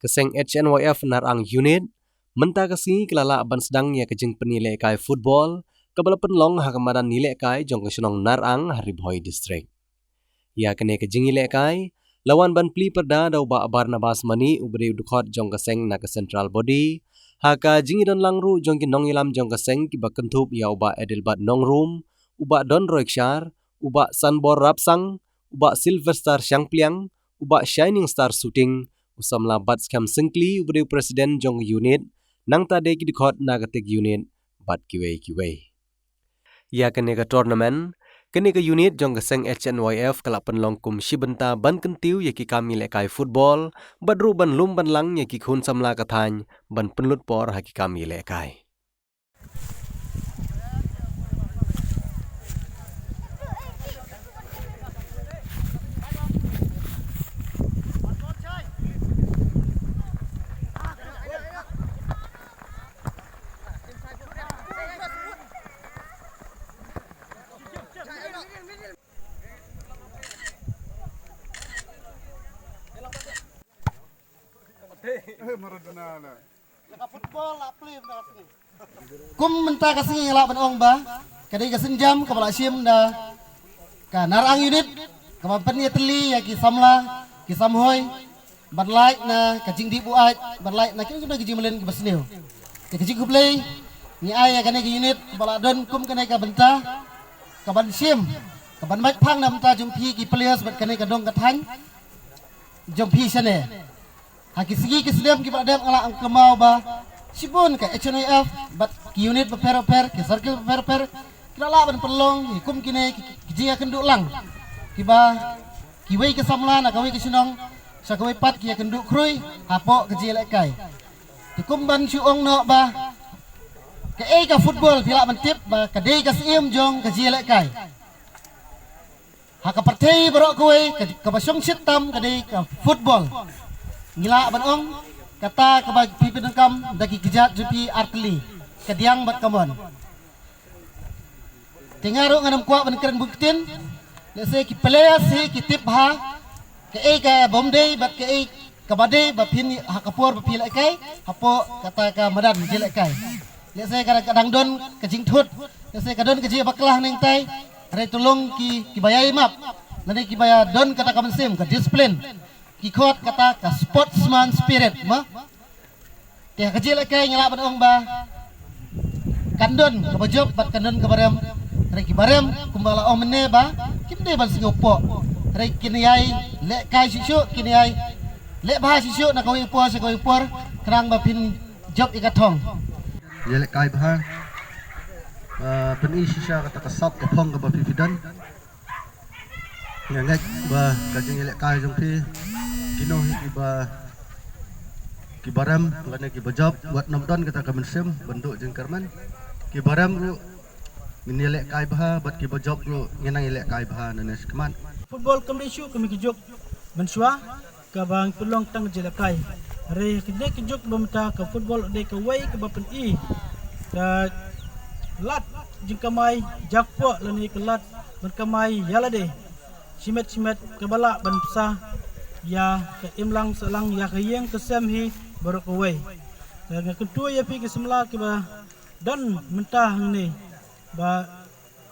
Keseng HNYF narang unit, menta kasi kelala ban sedang ya kejeng penilai kai football, kebala penlong hakamadan nilai kai jong kesenong narang Haribhoi district. Ya kene kejeng nilai kai, lawan ban pli perda dau ba Barnabas Mani ubri udukot jong keseng na ke central body, haka jingi don langru jong ki nong ilam jong keseng ki bakentup ya uba Edelbat Nongrum, uba Don Roikshar, uba Sunbor Rapsang, uba Silver Star Shangpliang, uba Shining Star Shooting, usam lambat skam sengkli ubri presiden jong unit, nang tade ki dikot nagatik unit, bat kiwei. Ya kene ke tournament, kene ke unit jong keseng HNYF kalak penlong kum shibenta ban kentiu ya ki kami lekai football, badru ban lum ban lang ya ki khun samla kathany, ban penlut por haki kami lekai. Kum menta kasing ngelak benong ba, kadai kasenjam kepala sim da, ka narang unit, kemapan ya teli ya ki samla, ki samhoi, banlai na kajing di buat, banlai na kini sudah kajing melen ke basneu, kajing kuplay, ni ay ya kanai ki unit kepala don kum kanai ka benta, kaban sim, kaban mak pang na menta jumpi ki players bat kanai kadong kathan, jumpi sana. Haki segi kesedam ki pada ngalak ang kemau ba sibun ke HNIF bat ki unit per ki circle per kira la ban pelong kum kine ki akan duk lang ki ba ki wei ke samla na kawei ke sinong sa kawei pat ki akan duk krui hapo ke ji lek kai ki kum ban suong no ba ke ka football pila ban tip ba ka dei ka sim jong ke ji lek kai haka partai barok kawei ka basong sitam ka dei ka football ngila banong kata kabag pipinangkam dagi gejat jupi artli kadiang bat kamon tingaro nganam kuak ban keren buktin lese ki players he ki tip ha ka bomday bat ka badai ba pin hakapur ba pilai kai hapo kata ka madan jilai kai lese kadang don ka jingthut lese kadon ka ji baklah ning tai re tulung ki bayai map nanti ki baya don kata ka mensim ka discipline kikot kata ka sportsman spirit ma teh kecil kay ngelak banong ba kandon ka bajob bat kandon ka barem rek ki barem kumbala om ne ba kinde ban singopo rek kiniyai le kay sisu kiniyai le ba sisu na kawi po sa kawi por krang ba pin job ikathong ye le kay ba peni sisa kata kasap ka phong ka ba pipidan ngangat ba kajeng le kay jong pi kino ki baram lane ki bajab buat nomdon kita ka mensim bentuk jeng karman ki baram lu nilai kai bah bat ki bajab lu ngenang ilek kai bah nanes keman football kamlesu kami kijok mensua ka bang pelong tang jelakai re kide kijok bamta ka football de ka wai ka bapen i ka lat jeng kamai jakpo lane ka lat berkamai yalade simet ka bala ban psa ya ke imlang selang ya ke yang kesem hi baru kawai dan kedua ya pi ke semla ke ba dan mentah ni ba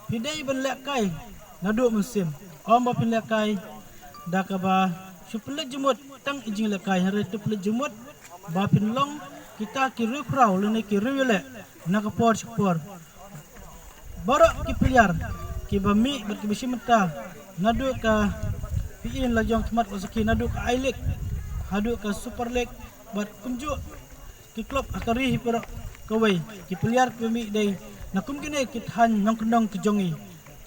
pidai ban lek kai nadu musim om ba pin lek kai da ka ba suplet jemut tang ijing lek kai hari tu plet jemut ba pin long kita kiri prau lene kiri lek nak por baru ki piliar ki ba mi ber ki bisi mentah nadu ka piin la jong temat wasaki nadu ka I League hadu ka Super League bat kunjuk ki klub akari per kawai ki piliar kami dei nakum kini kit han nong kendong ki jongi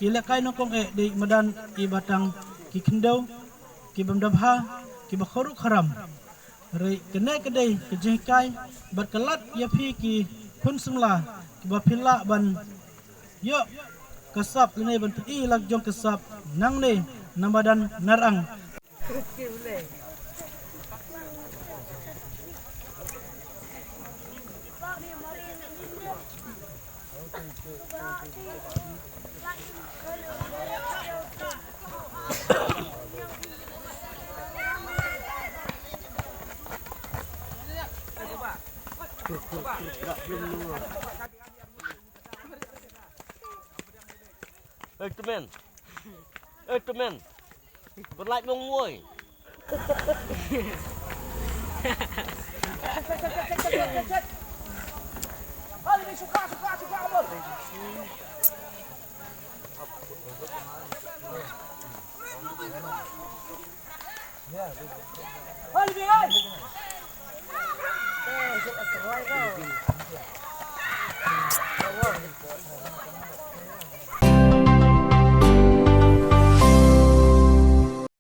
ki lekai nongkong dei madan i batang ki kendau ki bamdabha ki bakharuk haram re kene kedai ki jengkai bat kelat ya pi ki pun semla ki bapila ban yo kasap ini ban i lag jong kasap nang ne namadan narang teman. Teman. Berlait mong muôi. Ơi,